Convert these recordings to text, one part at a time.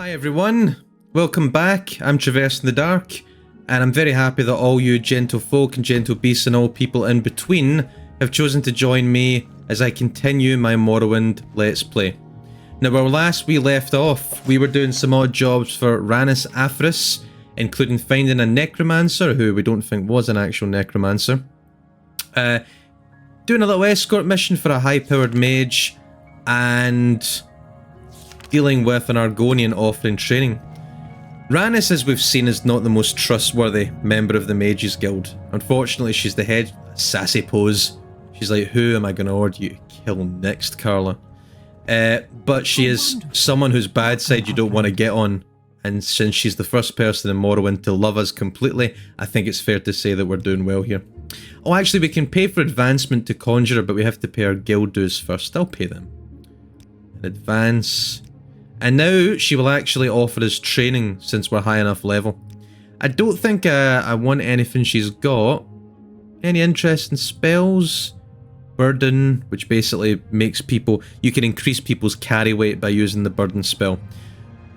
Hi everyone, welcome back. I'm Traversing the Dark, and I'm very happy that all you gentle folk and gentle beasts and all people in between have chosen to join me as I continue my Morrowind Let's Play. Now, where last we left off, we were doing some odd jobs for Rhanis Aphris, including finding a necromancer, who we don't think was an actual necromancer, doing a little escort mission for a high-powered mage, and dealing with an Argonian offering training. Rhanis, as we've seen, is not the most trustworthy member of the Mages Guild. Unfortunately, she's the head sassy pose. She's like, who am I going to order you to kill next, Carla? But she is someone whose bad side you don't want to get on. And since she's the first person in Morrowind to love us completely, I think it's fair to say that we're doing well here. Oh, actually, we can pay for advancement to Conjurer, but we have to pay our guild dues first. I'll pay them. Advance. And now she will actually offer us training since we're high enough level. I don't think I want anything she's got. Any interest in spells? Burden, which basically makes people... You can increase people's carry weight by using the burden spell.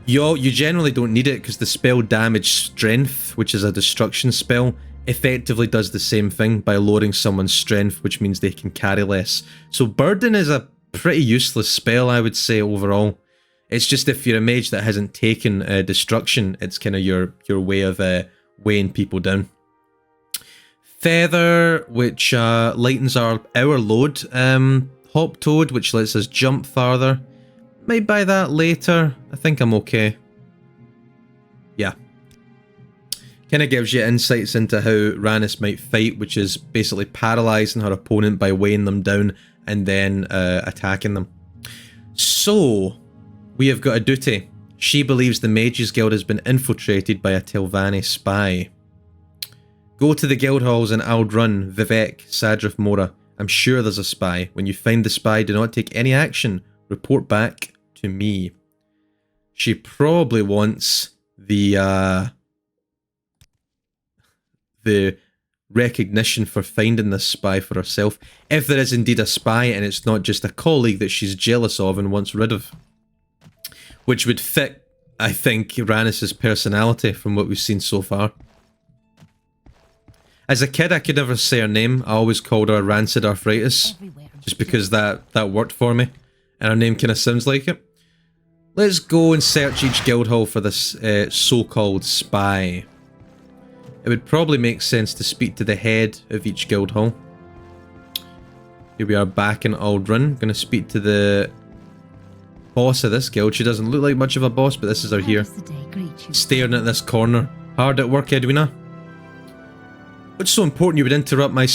You generally don't need it because the spell Damage Strength, which is a destruction spell, effectively does the same thing by lowering someone's strength, which means they can carry less. So Burden is a pretty useless spell, I would say, overall. It's just if you're a mage that hasn't taken destruction, it's kind of your way of weighing people down. Feather, which lightens our load. Hop Toad, which lets us jump farther. Might buy that later. I think I'm okay. Yeah. Kind of gives you insights into how Rhanis might fight, which is basically paralysing her opponent by weighing them down and then attacking them. So... we have got a duty. She believes the Mages Guild has been infiltrated by a Telvanni spy. Go to the guild halls in Aldrun, Vivek, Sadrith Mora. I'm sure there's a spy. When you find the spy, do not take any action. Report back to me. She probably wants the recognition for finding this spy for herself. If there is indeed a spy and it's not just a colleague that she's jealous of and wants rid of. Which would fit, I think, Rhanis' personality from what we've seen so far. As a kid, I could never say her name. I always called her Rancid Arthritis, just because that worked for me, and her name kind of sounds like it. Let's go and search each guild hall for this so-called spy. It would probably make sense to speak to the head of each guild hall. Here we are back in Aldrun. Going to speak to the boss of this guild. She doesn't look like much of a boss, but this is her here. Staring at this corner. Hard at work, Edwina? What's so important you would interrupt my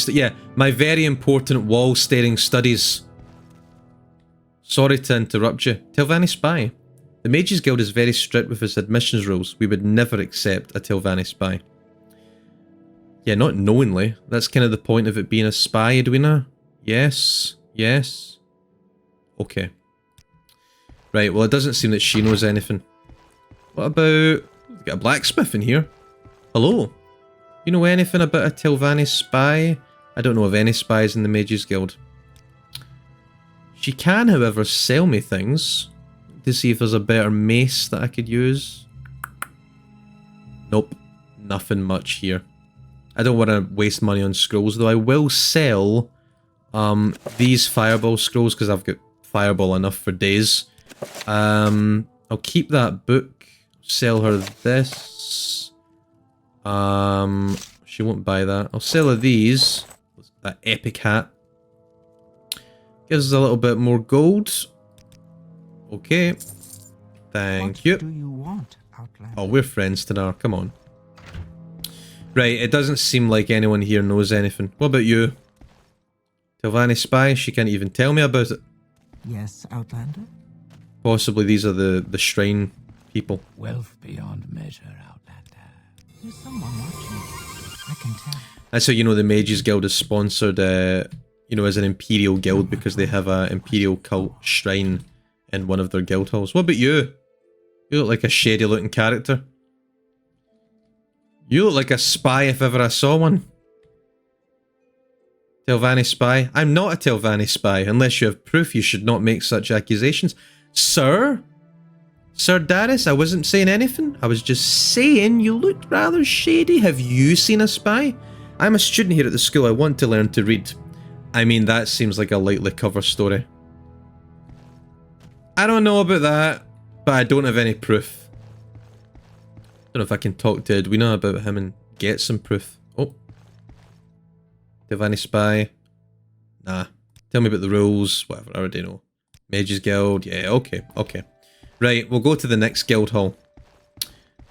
my very important wall-staring studies. Sorry to interrupt you. Telvanni spy. The Mages Guild is very strict with its admissions rules. We would never accept a Telvanni spy. Yeah, not knowingly. That's kind of the point of it being a spy, Edwina. Yes. Yes. Okay. Right, well, it doesn't seem that she knows anything. What about... we've got a blacksmith in here. Hello? You know anything about a Telvanni spy? I don't know of any spies in the Mages Guild. She can, however, sell me things to see if there's a better mace that I could use. Nope. Nothing much here. I don't want to waste money on scrolls, though I will sell these fireball scrolls because I've got fireball enough for days. I'll keep that book, sell her this, she won't buy that. I'll sell her these, that epic hat, gives us a little bit more gold. Okay, thank you. What do you want, Outlander? Oh, we're friends, Tanar, come on. Right, it doesn't seem like anyone here knows anything. What about you? Telvanni spy, she can't even tell me about it. Yes, Outlander? Possibly these are the shrine people. Wealth beyond measure, Outlander. There's someone watching. I can tell. That's how you know the Mages Guild is sponsored, you know, as an Imperial Guild because they have a Imperial cult shrine in one of their guild halls. What about you? You look like a shady looking character. You look like a spy if ever I saw one. Telvanni spy? I'm not a Telvanni spy. Unless you have proof, you should not make such accusations. Sir? Sir Darius, I wasn't saying anything. I was just saying you looked rather shady. Have you seen a spy? I'm a student here at the school. I want to learn to read. I mean, that seems like a likely cover story. I don't know about that, but I don't have any proof. Don't know if I can talk to Edwina about him and get some proof. Oh. Telvanni spy. Nah. Tell me about the rules. Whatever, I already know. Mages Guild. Yeah, okay, okay. Right, we'll go to the next guild hall.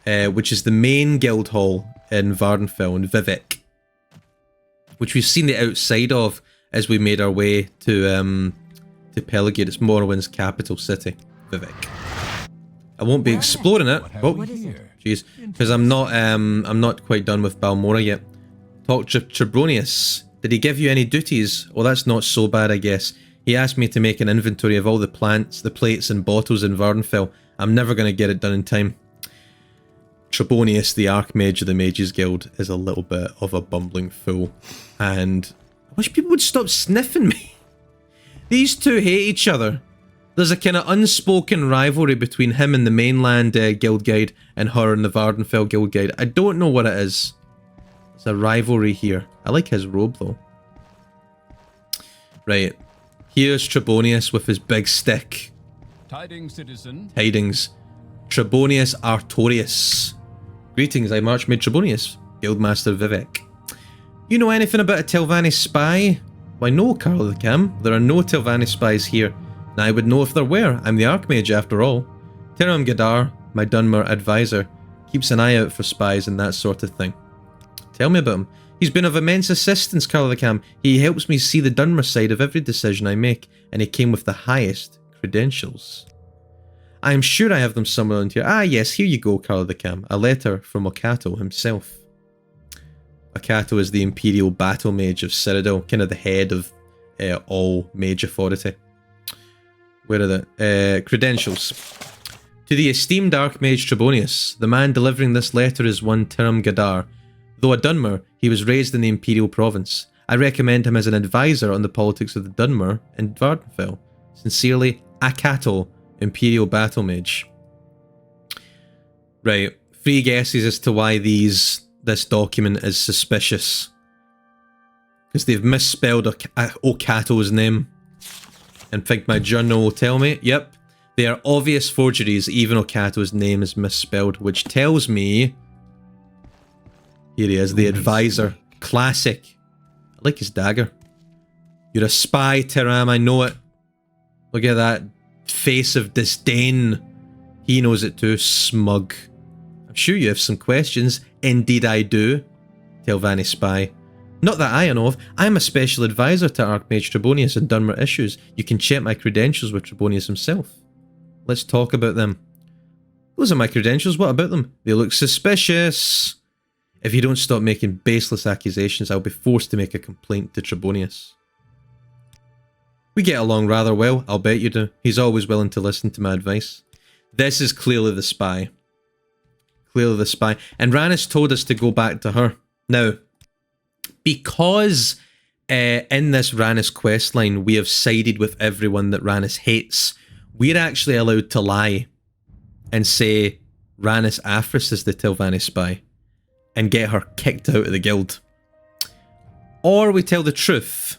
Which is the main guild hall in Vardenfell, in Vivek. Which we've seen the outside of as we made our way to Peligate. It's Morrowind's capital city, Vivek. I won't be exploring it. Oh, jeez, because I'm not quite done with Balmora yet. Talk to Trebonius. Did he give you any duties? Well, that's not so bad, I guess. He asked me to make an inventory of all the plants, the plates and bottles in Vardenfell. I'm never going to get it done in time. Trebonius, the Archmage of the Mages Guild, is a little bit of a bumbling fool. And I wish people would stop sniffing me. These two hate each other. There's a kind of unspoken rivalry between him and the mainland guild guide and her and the Vardenfell guild guide. I don't know what it is. There's a rivalry here. I like his robe though. Right. Here's Trebonius with his big stick. Tidings, citizen. Tidings. Trebonius Artorius. Greetings, I'm Archmage Trebonius, Guildmaster Vivek. You know anything about a Telvanni spy? Why no, Carl the Cam. There are no Telvanni spies here. And I would know if there were. I'm the Archmage after all. Tiram Gadar, my Dunmer advisor, keeps an eye out for spies and that sort of thing. Tell me about him. He's been of immense assistance, Carl the Cam. He helps me see the Dunmer side of every decision I make, and he came with the highest credentials. I am sure I have them somewhere around here. Ah yes, here you go, Carl the Cam. A letter from Okato himself. Okato is the Imperial Battle Mage of Cyrodiil, kind of the head of all mage authority. Where are the credentials? To the esteemed Archmage Trebonius, the man delivering this letter is one Tiram Gadar. Though a Dunmer, he was raised in the Imperial Province. I recommend him as an advisor on the politics of the Dunmer in Vardenfell. Sincerely, Akato, Imperial Battle Mage. Right, 3 guesses as to why this document is suspicious. Because they've misspelled Okato's name. And think my journal will tell me, yep, they are obvious forgeries, even Okato's name is misspelled, which tells me... Here he is, the advisor. Classic. I like his dagger. You're a spy, Tiram, I know it. Look at that face of disdain. He knows it too, smug. I'm sure you have some questions. Indeed I do. Telvanni spy. Not that I know of. I'm a special advisor to Archmage Trebonius and Dunmer issues. You can check my credentials with Trebonius himself. Let's talk about them. Those are my credentials, what about them? They look suspicious. If you don't stop making baseless accusations, I'll be forced to make a complaint to Trebonius. We get along rather well, I'll bet you do. He's always willing to listen to my advice. This is clearly the spy. Clearly the spy. And Rannis told us to go back to her. Now, because in this Rannis questline we have sided with everyone that Rannis hates, we're actually allowed to lie and say Rannis Afris is the Telvanni spy and get her kicked out of the guild. Or we tell the truth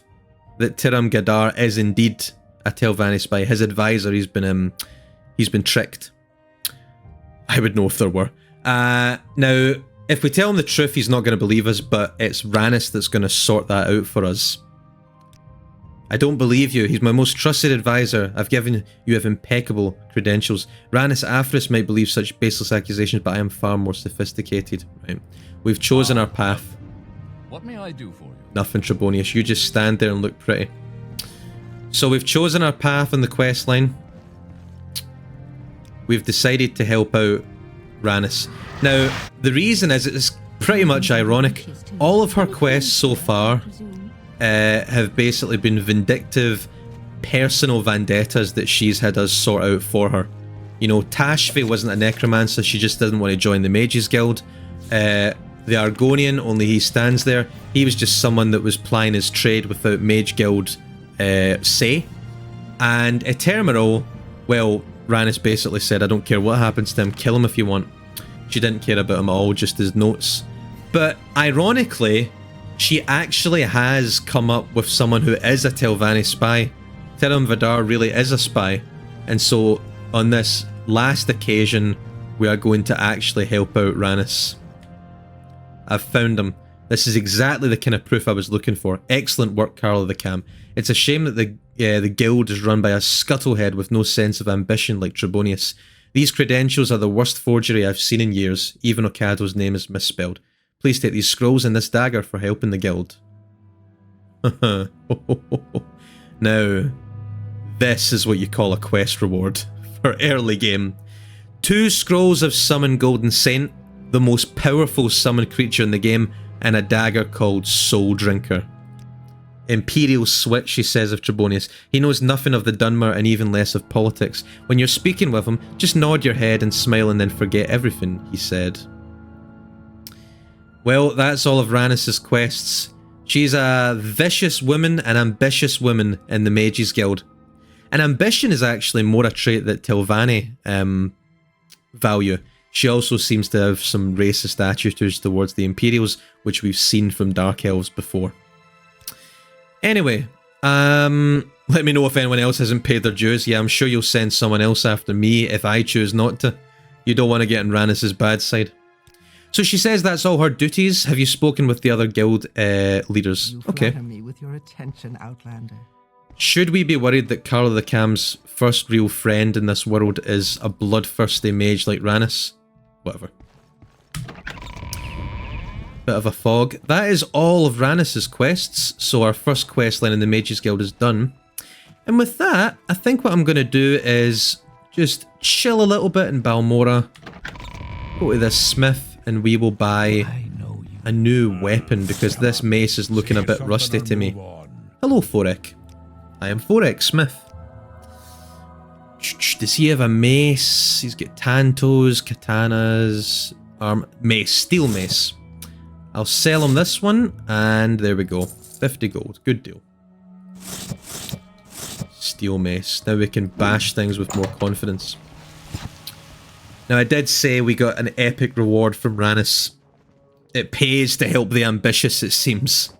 that Tiram Gadar is indeed a Telvanni spy. His advisor, he's been tricked. I would know if there were. Now, if we tell him the truth, he's not going to believe us, but it's Rannis that's going to sort that out for us. I don't believe you. He's my most trusted advisor. I've given you have impeccable credentials. Rannis Afris might believe such baseless accusations, but I am far more sophisticated. Right. We've chosen our path. What may I do for you? Nothing, Trebonius. You just stand there and look pretty. So we've chosen our path on the quest line. We've decided to help out Rannis. Now, the reason is it's pretty much ironic. All of her quests so far have basically been vindictive, personal vendettas that she's had us sort out for her. You know, Tashvi wasn't a necromancer, she just didn't want to join the Mages Guild. The Argonian, only he stands there, he was just someone that was plying his trade without Mage Guild say. And Etermeril, well, Rhaenys basically said, I don't care what happens to him, kill him if you want. She didn't care about him at all, just his notes. But ironically, she actually has come up with someone who is a Telvanni spy. Tyrion Vidar really is a spy. And so on this last occasion, we are going to actually help out Rhaenys. I've found him. This is exactly the kind of proof I was looking for. Excellent work, Carl of the Cam. It's a shame that the guild is run by a scuttlehead with no sense of ambition like Trebonius. These credentials are the worst forgery I've seen in years. Even Okado's name is misspelled. Please take these scrolls and this dagger for helping the guild. Now, this is what you call a quest reward for early game. 2 scrolls of Summon Golden Saint, the most powerful summon creature in the game, and a dagger called Soul Drinker. Imperial switch, he says of Trebonius. He knows nothing of the Dunmer and even less of politics. When you're speaking with him, just nod your head and smile and then forget everything, he said. Well, that's all of Rhaenys' quests. She's a vicious woman, an ambitious woman in the Mages Guild. And ambition is actually more a trait that Telvanni value. She also seems to have some racist attitudes towards the Imperials, which we've seen from Dark Elves before. Anyway, let me know if anyone else hasn't paid their dues. Yeah, I'm sure you'll send someone else after me if I choose not to. You don't want to get on Rhaenys' bad side. So she says that's all her duties. Have you spoken with the other guild leaders? You Okay. flatter me with your attention, Outlander. Should we be worried that Carl the Cam's first real friend in this world is a bloodthirsty mage like Rhaenys? Whatever. Bit of a fog. That is all of Rhaenys' quests, so our first quest line in the Mages Guild is done. And with that, I think what I'm going to do is just chill a little bit in Balmora, go to this smith, and we will buy a new weapon because this mace is looking a bit rusty to me. Hello, Forek. I am Forek Smith. Does he have a mace? He's got tantos, katanas, mace, steel mace. I'll sell him this one, and there we go. 50 gold. Good deal. Steel mace. Now we can bash things with more confidence. Now I did say we got an epic reward from Rhaenys. It pays to help the ambitious, it seems.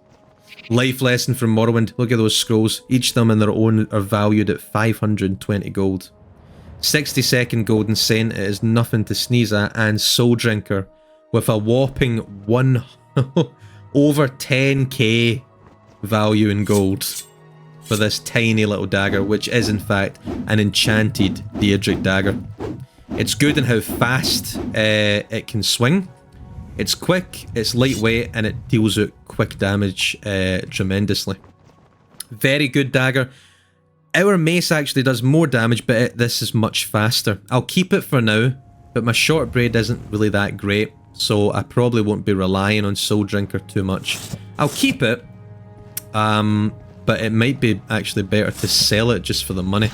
Life lesson from Morrowind. Look at those scrolls. Each of them in their own are valued at 520 gold. 60-second Golden Saint, it is nothing to sneeze at, and Soul Drinker with a whopping over 10k value in gold for this tiny little dagger, which is in fact an enchanted Daedric dagger. It's good in how fast it can swing. It's quick, it's lightweight, and it deals out quick damage tremendously. Very good dagger. Our mace actually does more damage, but this is much faster. I'll keep it for now, but my short braid isn't really that great, so I probably won't be relying on Soul Drinker too much. I'll keep it, but it might be actually better to sell it just for the money.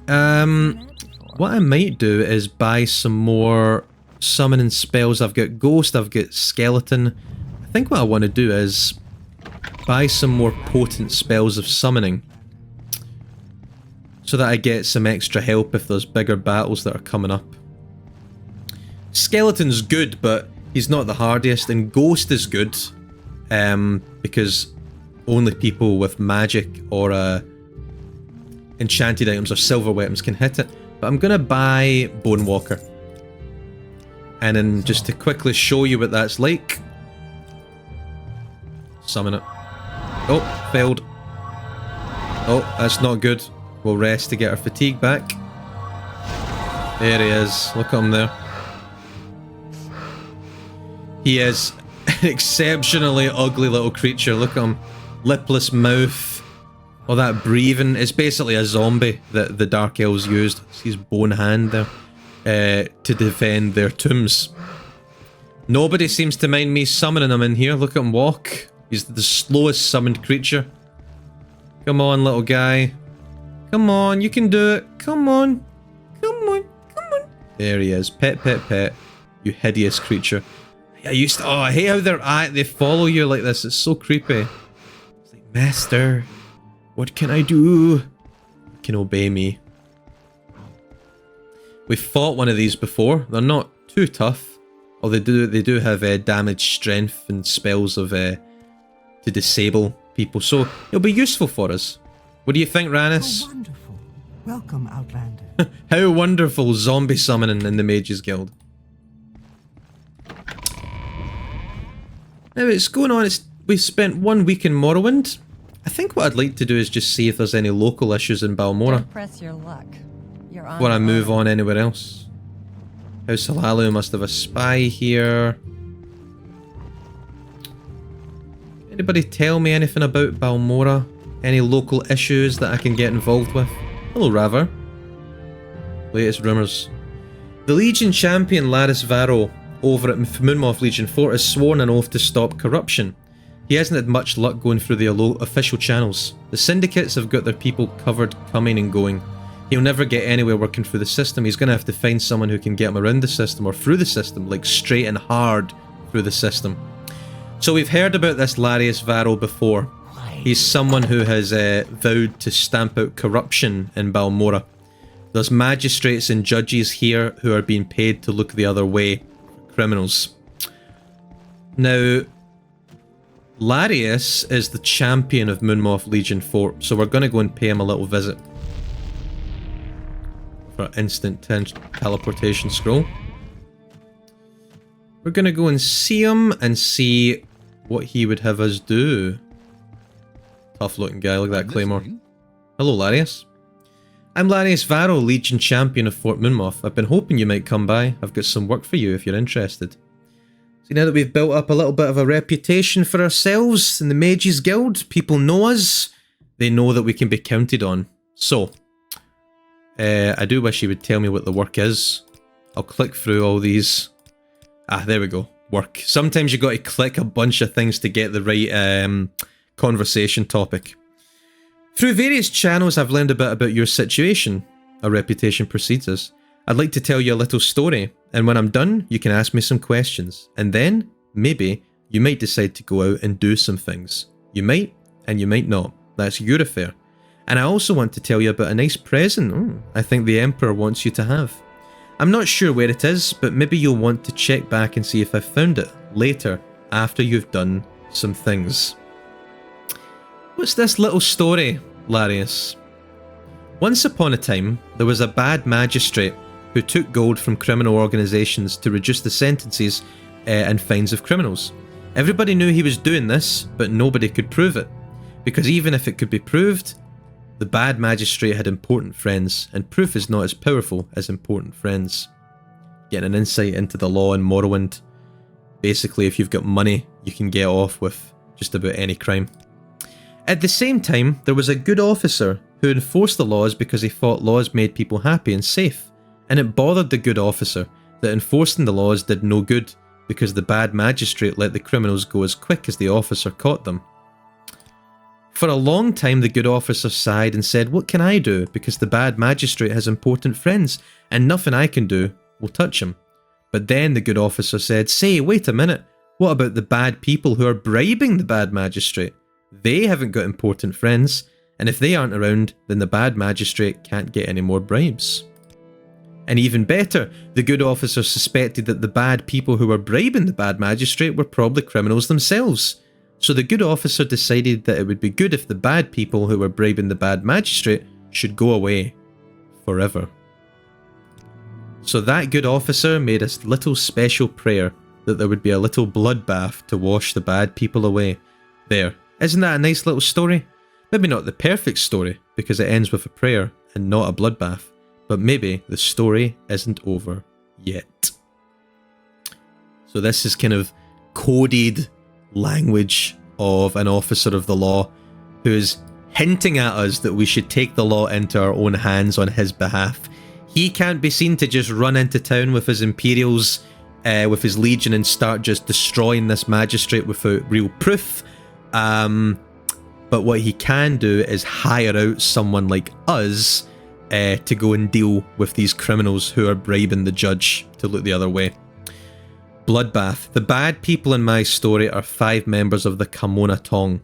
What I might do is buy some more summoning spells. I've got Ghost, I've got Skeleton. I think what I want to do is buy some more potent spells of summoning so that I get some extra help if there's bigger battles that are coming up. Skeleton's good, but he's not the hardiest, and Ghost is good because only people with magic or enchanted items or silver weapons can hit it. But I'm going to buy Bonewalker. And then just to quickly show you what that's like. Summon it. Oh, failed. Oh, that's not good. We'll rest to get our fatigue back. There he is. Look at him there. He is an exceptionally ugly little creature. Look at him. Lipless mouth. All that breathing. It's basically a zombie that the Dark Elves used. It's his bone hand there. To defend their tombs. Nobody seems to mind me summoning him in here. Look at him walk. He's the slowest summoned creature. Come on, little guy. Come on, you can do it. Come on. Come on. Come on. There he is. Pet, pet, pet. You hideous creature. I hate how they follow you like this. It's so creepy. It's like, Master, what can I do? You can obey me. We've fought one of these before. They're not too tough. Oh, they do have damage, strength, and spells of to disable people. So it'll be useful for us. What do you think, Ranis? How wonderful. Welcome, Outlander. How wonderful zombie summoning in the Mages Guild. Now it's going on. We've spent 1 week in Morrowind. I think what I'd like to do is just see if there's any local issues in Balmora. Don't press your luck. You're on Before I move your own. on anywhere else. House Halalu must have a spy here. Anybody tell me anything about Balmora? Any local issues that I can get involved with? Hello, Raver. Latest rumours. The Legion champion Laris Varro over at Moonmoth Legion Fort has sworn an oath to stop corruption. He hasn't had much luck going through the official channels. The syndicates have got their people covered coming and going. He'll never get anywhere working through the system. He's going to have to find someone who can get him around the system or through the system, like straight and hard through the system. So we've heard about this Larius Varro before. He's someone who has vowed to stamp out corruption in Balmora. There's magistrates and judges here who are being paid to look the other way for criminals. Now, Larius is the champion of Moonmoth Legion Fort, so we're going to go and pay him a little visit. For instant teleportation scroll. We're going to go and see him and see what he would have us do. Tough looking guy, look at that claymore. Hello, Larius. I'm Larius Varro, Legion Champion of Fort Moonmoth. I've been hoping you might come by. I've got some work for you if you're interested. See, now that we've built up a little bit of a reputation for ourselves in the Mages Guild, people know us. They know that we can be counted on. So, I do wish you would tell me what the work is. I'll click through all these. Ah, there we go. Work. Sometimes you got to click a bunch of things to get the right conversation topic. Through various channels I've learned a bit about your situation. Our reputation precedes us. I'd like to tell you a little story, and when I'm done, you can ask me some questions. And then, maybe, you might decide to go out and do some things. You might, and you might not. That's your affair. And I also want to tell you about a nice present I think the Emperor wants you to have. I'm not sure where it is, but maybe you'll want to check back and see if I've found it later, after you've done some things. What's this little story, Larius? Once upon a time, there was a bad magistrate who took gold from criminal organisations to reduce the sentences and fines of criminals. Everybody knew he was doing this, but nobody could prove it. Because even if it could be proved, the bad magistrate had important friends, and proof is not as powerful as important friends. Getting an insight into the law in Morrowind. Basically, if you've got money, you can get off with just about any crime. At the same time, there was a good officer who enforced the laws because he thought laws made people happy and safe, and it bothered the good officer that enforcing the laws did no good because the bad magistrate let the criminals go as quick as the officer caught them. For a long time, the good officer sighed and said, "What can I do? Because the bad magistrate has important friends, and nothing I can do will touch him." But then the good officer said, "Say, wait a minute. What about the bad people who are bribing the bad magistrate? They haven't got important friends, and if they aren't around, then the bad magistrate can't get any more bribes." And even better, the good officer suspected that the bad people who were bribing the bad magistrate were probably criminals themselves. So the good officer decided that it would be good if the bad people who were bribing the bad magistrate should go away forever. So that good officer made a little special prayer that there would be a little bloodbath to wash the bad people away. There. Isn't that a nice little story? Maybe not the perfect story, because it ends with a prayer and not a bloodbath. But maybe the story isn't over yet. So this is kind of coded language of an officer of the law who's hinting at us that we should take the law into our own hands on his behalf. He can't be seen to just run into town with his Imperials, with his Legion, and start just destroying this magistrate without real proof. But what he can do is hire out someone like us to go and deal with these criminals who are bribing the judge to look the other way. Bloodbath. The bad people in my story are 5 members of the Kamona Tong.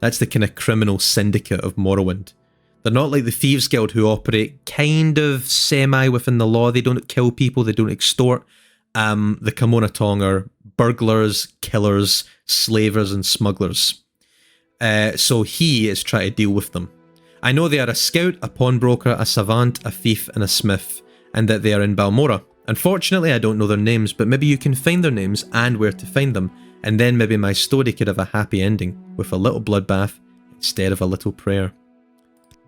That's the kind of criminal syndicate of Morrowind. They're not like the Thieves Guild who operate kind of semi within the law. They don't kill people, they don't extort. The Kimona Tong are burglars, killers, slavers, and smugglers. So he is trying to deal with them. I know they are a scout, a pawnbroker, a savant, a thief, and a smith, and that they are in Balmora. Unfortunately, I don't know their names, but maybe you can find their names and where to find them, and then maybe my story could have a happy ending, with a little bloodbath instead of a little prayer.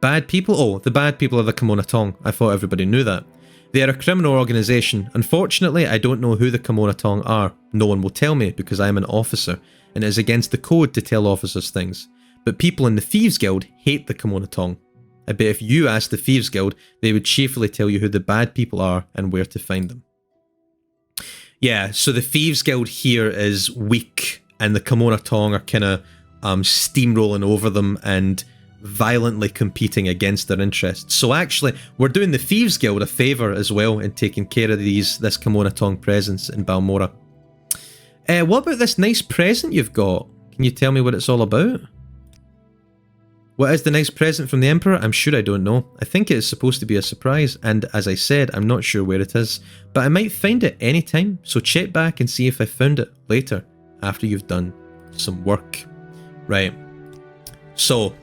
Bad people? Oh, the bad people are the Kimona Tong. I thought everybody knew that. They are a criminal organisation. Unfortunately, I don't know who the Kimona Tong are. No one will tell me because I am an officer, and it is against the code to tell officers things. But people in the Thieves Guild hate the Kimona Tong. I bet if you asked the Thieves Guild, they would cheerfully tell you who the bad people are and where to find them. Yeah, so the Thieves Guild here is weak, and the Kimona Tong are kind of steamrolling over them and violently competing against their interests. So actually, we're doing the Thieves Guild a favour as well in taking care of this Kimona Tong presence in Balmora. What about this nice present you've got? Can you tell me what it's all about? What is the nice present from the Emperor? I'm sure I don't know. I think it is supposed to be a surprise, and as I said, I'm not sure where it is, but I might find it any time, so check back and see if I found it later, after you've done some work. Right. So,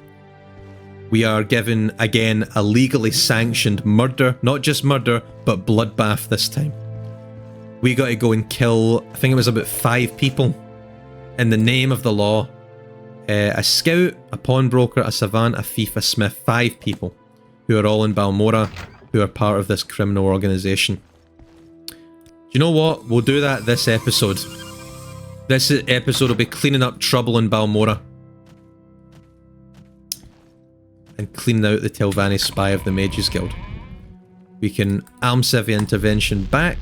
we are given, again, a legally sanctioned murder. Not just murder, but bloodbath this time. We got to go and kill, I think it was about 5 people, in the name of the law. A scout, a pawnbroker, a savant, a thief, a smith. 5 people who are all in Balmora, who are part of this criminal organisation. Do you know what? We'll do that this episode. This episode will be cleaning up trouble in Balmora. And cleaning out the Telvanni spy of the Mages Guild. We can Almsevia intervention back,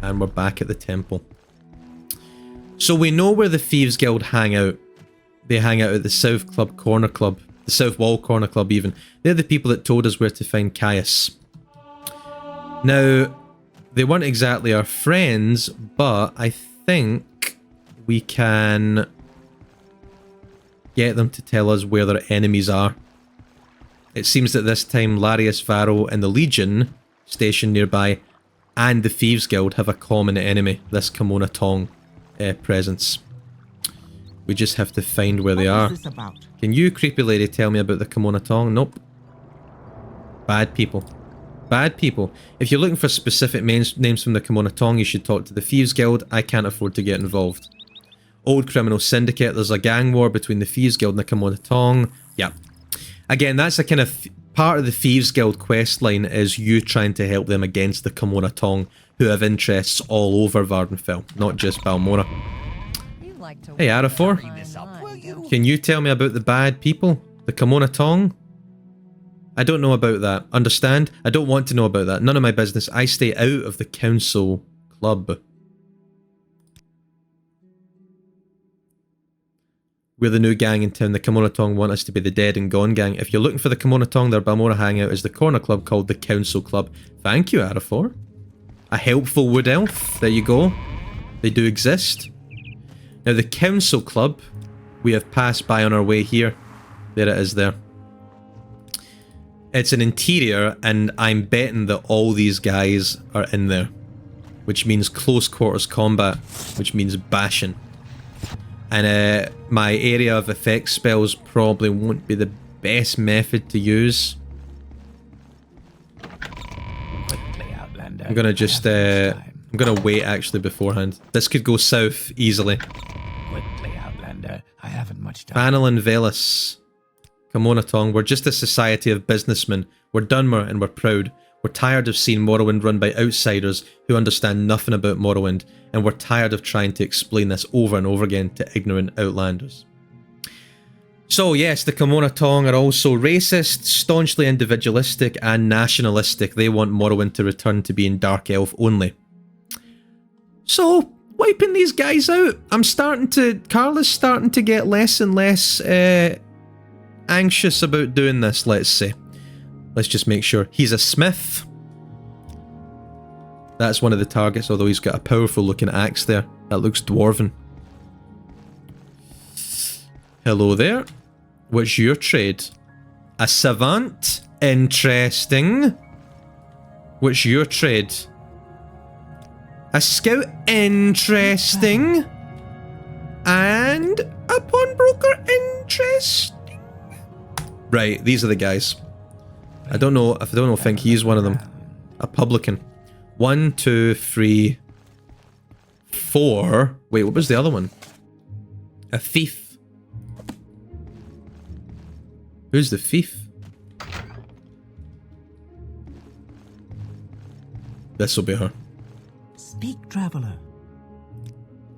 and we're back at the temple. So we know where the Thieves Guild hang out. They hang out at the South Club Corner Club, the South Wall Corner Club even. They're the people that told us where to find Caius. Now, they weren't exactly our friends, but I think we can get them to tell us where their enemies are. It seems that this time Larius Varro and the Legion, stationed nearby, and the Thieves Guild have a common enemy, this Kimona Tong presence. We just have to find where they are. What is this about? Can you, creepy lady, tell me about the Kimona Tong? Nope. Bad people. Bad people. If you're looking for specific names from the Kimona Tong, you should talk to the Thieves Guild. I can't afford to get involved. Old Criminal Syndicate. There's a gang war between the Thieves Guild and the Kimona Tong. Yep. Again, that's a kind of part of the Thieves Guild questline is you trying to help them against the Kimona Tong, who have interests all over Vardenfell, not just Balmora. Hey, Arafor. Can you tell me about the bad people? The Kimona Tong? I don't know about that. Understand? I don't want to know about that. None of my business. I stay out of the council club. We're the new gang in town. The Kimona Tong want us to be the dead and gone gang. If you're looking for the Kimona Tong, their Balmora hangout is the corner club called the Council Club. Thank you, Arafor. A helpful wood elf. There you go. They do exist. Now the Council Club, we have passed by on our way here. There it is there. It's an interior, and I'm betting that all these guys are in there. Which means close quarters combat, which means bashing. And my area of effect spells probably won't be the best method to use. I'm gonna just, I'm gonna wait actually beforehand. This could go south easily. Quickly, Outlander. I haven't much time. Panel and Velis. Kimona Tong, we're just a society of businessmen. We're Dunmer and we're proud. We're tired of seeing Morrowind run by outsiders who understand nothing about Morrowind, and we're tired of trying to explain this over and over again to ignorant outlanders. So yes, the Kimona Tong are also racist, staunchly individualistic, and nationalistic. They want Morrowind to return to being Dark Elf only. So, wiping these guys out, Carla's starting to get less and less anxious about doing this, let's say. Let's just make sure. He's a smith. That's one of the targets, although he's got a powerful looking axe there. That looks dwarven. Hello there. What's your trade? A Savant. Interesting. What's your trade? A Scout. Interesting. And a Pawnbroker. Interesting. Right, these are the guys. I don't know if think he's one of them. A Publican. 1, 2, 3, 4. Wait, what was the other one? A Thief. Who's the Thief? This will be her. Speak, traveler.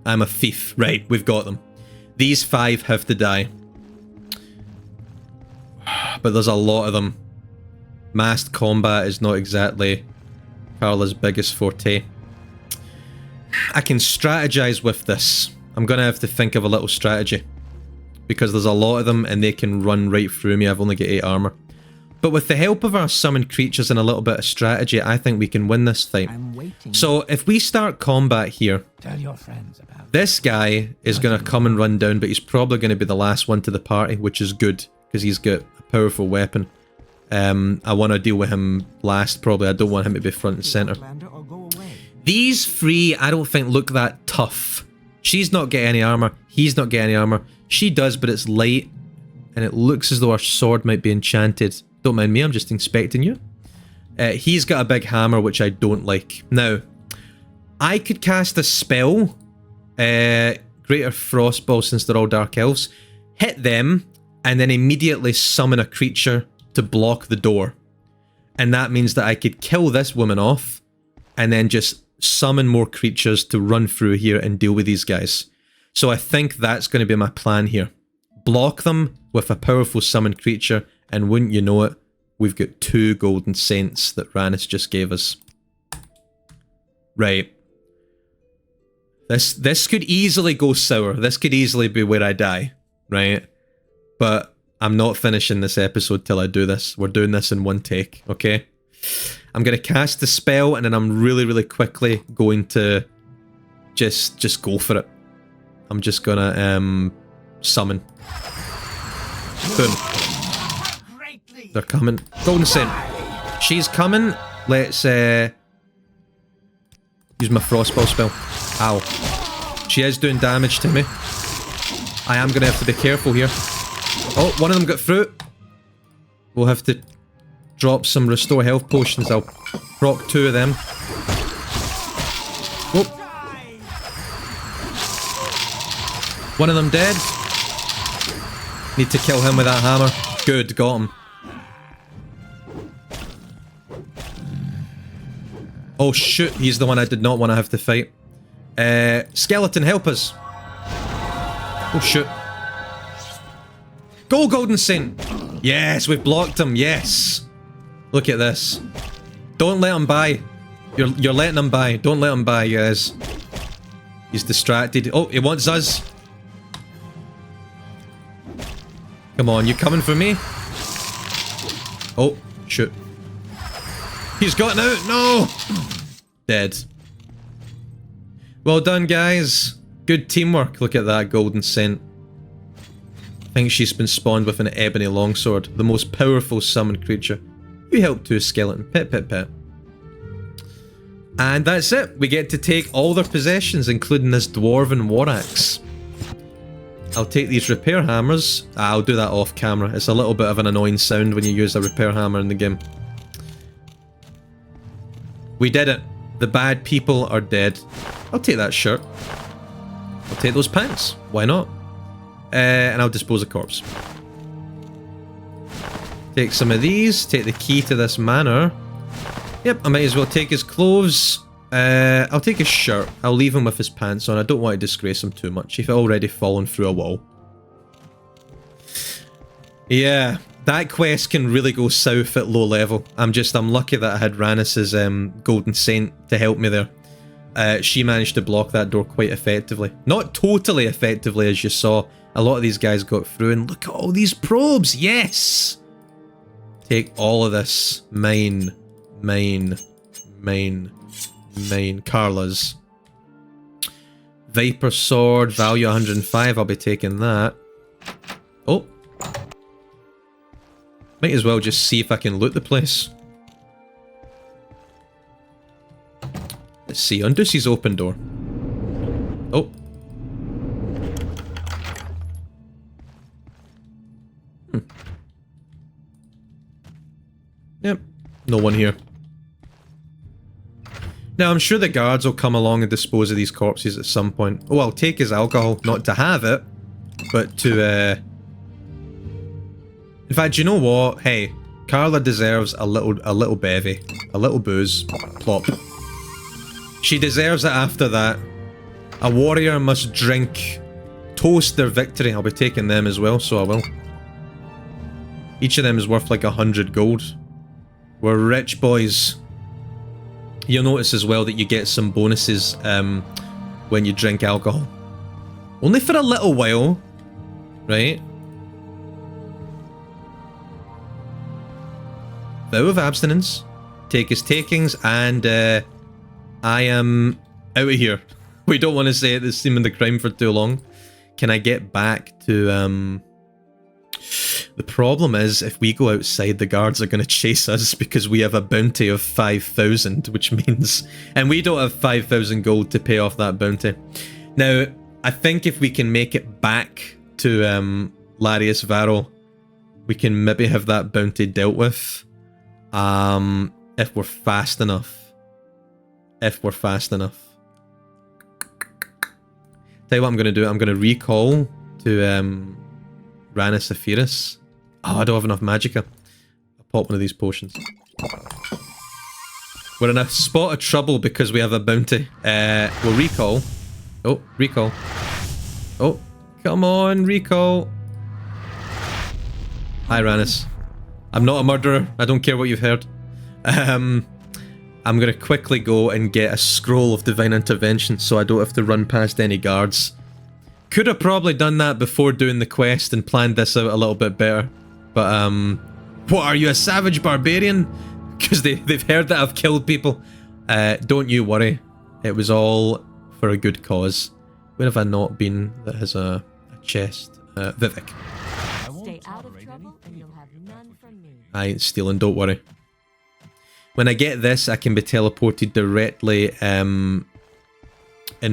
I'm a thief. Right, we've got them. These 5 have to die. But there's a lot of them. Massed combat is not exactly Carla's biggest forte. I can strategize with this. I'm going to have to think of a little strategy. Because there's a lot of them and they can run right through me. I've only got 8 armor. But with the help of our summoned creatures and a little bit of strategy, I think we can win this fight. So if we start combat here, Tell your friends about this guy is going to come and run down, but he's probably going to be the last one to the party, which is good, because he's got a powerful weapon. I want to deal with him last, probably. I don't want him to be front and center. These 3, I don't think look that tough. She's not getting any armor. He's not getting any armor. She does, but it's light, and it looks as though our sword might be enchanted. Don't mind me, I'm just inspecting you. He's got a big hammer, which I don't like. Now, I could cast a spell, Greater Frostball, since they're all Dark Elves, hit them, and then immediately summon a creature to block the door. And that means that I could kill this woman off, and then just summon more creatures to run through here and deal with these guys. So I think that's going to be my plan here. Block them with a powerful summoned creature, and wouldn't you know it, we've got 2 golden cents that Ranis just gave us. Right. This could easily go sour. This could easily be where I die. Right? But I'm not finishing this episode till I do this. We're doing this in one take, okay? I'm going to cast the spell, and then I'm really, really quickly going to just go for it. I'm just going to summon. Boom. They're coming. Golden Cent. She's coming. Let's use my Frostball spell. Ow. She is doing damage to me. I am going to have to be careful here. Oh, one of them got through. We'll have to drop some restore health potions. I'll proc 2 of them. Oh. One of them dead. Need to kill him with that hammer. Good, got him. Oh shoot, he's the one I did not want to have to fight. Skeleton, help us. Oh shoot. Go, Golden Saint! Yes, we've blocked him, yes! Look at this. Don't let him by. You're letting him by. Don't let him by, guys. He's distracted. Oh, he wants us. Come on, you coming for me? Oh, shoot. He's gotten out! No! Dead. Well done, guys. Good teamwork. Look at that Golden Scent. I think she's been spawned with an ebony longsword, the most powerful summoned creature. You helped to a skeleton. Pet, pet, pet. And that's it. We get to take all their possessions, including this dwarven war axe. I'll take these repair hammers. I'll do that off camera. It's a little bit of an annoying sound when you use a repair hammer in the game. We did it. The bad people are dead. I'll take that shirt. I'll take those pants. Why not? And I'll dispose of corpse. Take some of these. Take the key to this manor. Yep, I might as well take his clothes. I'll take his shirt. I'll leave him with his pants on. I don't want to disgrace him too much. He's already fallen through a wall. Yeah, that quest can really go south at low level. I'm lucky that I had Ranis's Golden Saint to help me there. She managed to block that door quite effectively. Not totally effectively, as you saw. A lot of these guys got through, and look at all these probes! Yes! Take all of this. Mine. Carla's. Viper Sword, value 105. I'll be taking that. Oh. Might as well just see if I can loot the place. Let's see, Undussy's open door. Oh. Yep, no one here. Now, I'm sure the guards will come along and dispose of these corpses at some point. Oh, I'll take his alcohol, not to have it, but to, In fact, you know what? Hey, Carla deserves a little bevy. A little booze. Plop. She deserves it after that. A warrior must drink. Toast their victory. I'll be taking them as well, so I will. Each of them is worth like 100 gold. We're rich boys. You'll notice as well that you get some bonuses when you drink alcohol. Only for a little while, right? Vow of abstinence. Take his takings, and I am out of here. We don't want to say it, this seeming the crime for too long. Can I get back to The problem is, if we go outside, the guards are going to chase us because we have a bounty of 5,000, which means... And we don't have 5,000 gold to pay off that bounty. Now, I think if we can make it back to Larius Varro, we can maybe have that bounty dealt with. If we're fast enough. If we're fast enough. Tell you what I'm going to do. I'm going to recall to Ranus Aphirus. Oh, I don't have enough magicka. I'll pop one of these potions. We're in a spot of trouble because we have a bounty. We'll recall. Oh, recall. Oh, come on, recall. Hi, Ranus. I'm not a murderer. I don't care what you've heard. I'm going to quickly go and get a scroll of divine intervention so I don't have to run past any guards. Could have probably done that before doing the quest and planned this out a little bit better. But, what, are you a savage barbarian? Because they've heard that I've killed people. Don't you worry. It was all for a good cause. Where have I not been that has a chest? Vivek. Stay out of trouble and you'll have none from me. I ain't stealing, don't worry. When I get this, I can be teleported directly in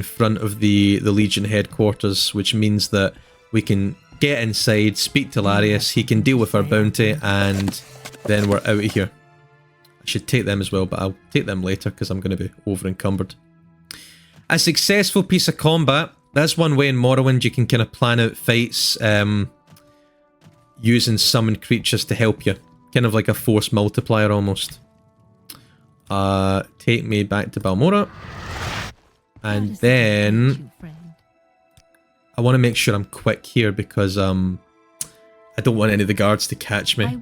front of the Legion headquarters, which means that we can get inside, speak to Larius, he can deal with our bounty, and then we're out of here. I should take them as well, but I'll take them later because I'm going to be over encumbered. A successful piece of combat. That's one way in Morrowind you can kind of plan out fights using summoned creatures to help you. Kind of like a force multiplier almost. Take me back to Balmora. And then I want to make sure I'm quick here because I don't want any of the guards to catch me.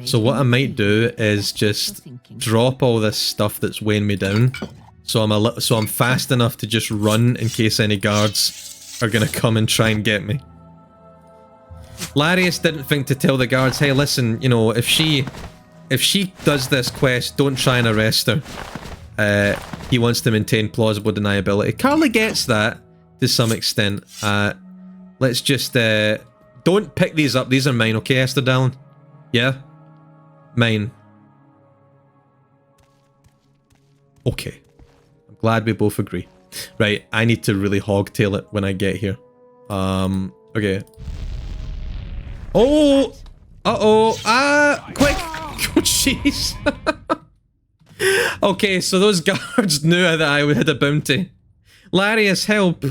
So what I might do is just drop all this stuff that's weighing me down. So I'm fast enough to just run in case any guards are going to come and try and get me. Larius didn't think to tell the guards, hey, listen, you know, if she does this quest, don't try and arrest her. He wants to maintain plausible deniability. Carla gets that to some extent. Let's just don't pick these up. These are mine, okay, Esther Dallin? Yeah? Mine. Okay. I'm glad we both agree. Right, I need to really hogtail it when I get here. Okay. Oh! Uh-oh! Quick! Oh, jeez. Okay, so those guards knew that I had a bounty. Larius, help!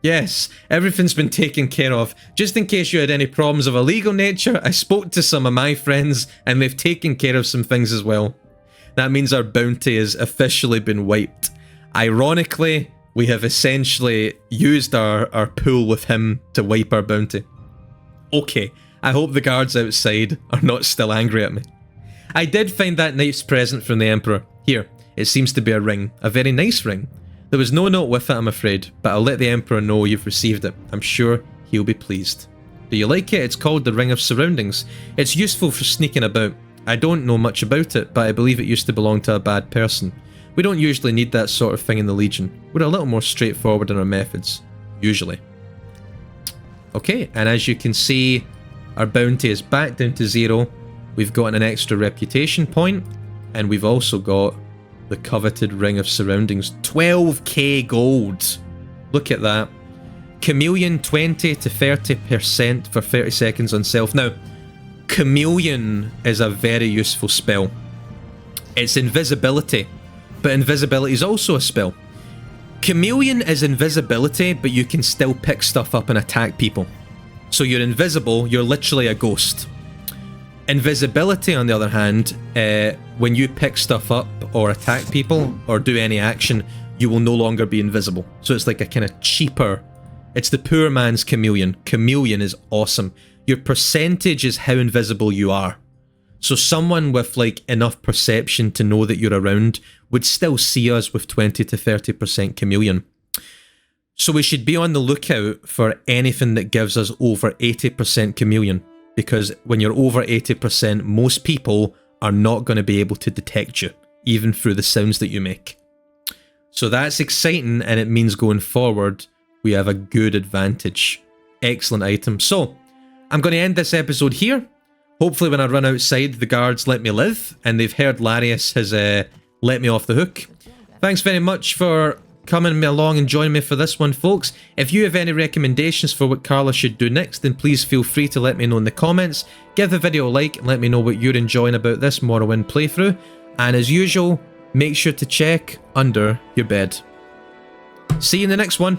Yes, everything's been taken care of. Just in case you had any problems of a legal nature, I spoke to some of my friends and they've taken care of some things as well. That means our bounty has officially been wiped. Ironically, we have essentially used our pool with him to wipe our bounty. Okay, I hope the guards outside are not still angry at me. I did find that nice present from the Emperor. Here, it seems to be a ring. A very nice ring. There was no note with it, I'm afraid, but I'll let the Emperor know you've received it. I'm sure he'll be pleased. Do you like it? It's called the Ring of Surroundings. It's useful for sneaking about. I don't know much about it, but I believe it used to belong to a bad person. We don't usually need that sort of thing in the Legion. We're a little more straightforward in our methods. Usually. Okay, and as you can see, Our bounty is back down to 0. We've got an extra reputation point, and we've also got the coveted Ring of Surroundings. 12k gold. Look at that. Chameleon 20 to 30% for 30 seconds on self. Now, Chameleon is a very useful spell. It's invisibility, but invisibility is also a spell. Chameleon is invisibility, but you can still pick stuff up and attack people. So you're invisible, you're literally a ghost. Invisibility, on the other hand, when you pick stuff up or attack people or do any action, you will no longer be invisible. So it's like a kind of cheaper... It's the poor man's Chameleon. Chameleon is awesome. Your percentage is how invisible you are. So someone with like enough perception to know that you're around would still see us with 20 to 30% Chameleon. So we should be on the lookout for anything that gives us over 80% Chameleon, because when you're over 80%, most people are not going to be able to detect you, even through the sounds that you make. So that's exciting, and it means going forward, we have a good advantage. Excellent item. So, I'm going to end this episode here. Hopefully when I run outside, the guards let me live, and they've heard Larius has let me off the hook. Thanks very much for coming along and joining me for this one, folks. If you have any recommendations for what Carla should do next, then please feel free to let me know in the comments. Give the video a like and let me know what you're enjoying about this Morrowind playthrough. And as usual, make sure to check under your bed. See you in the next one.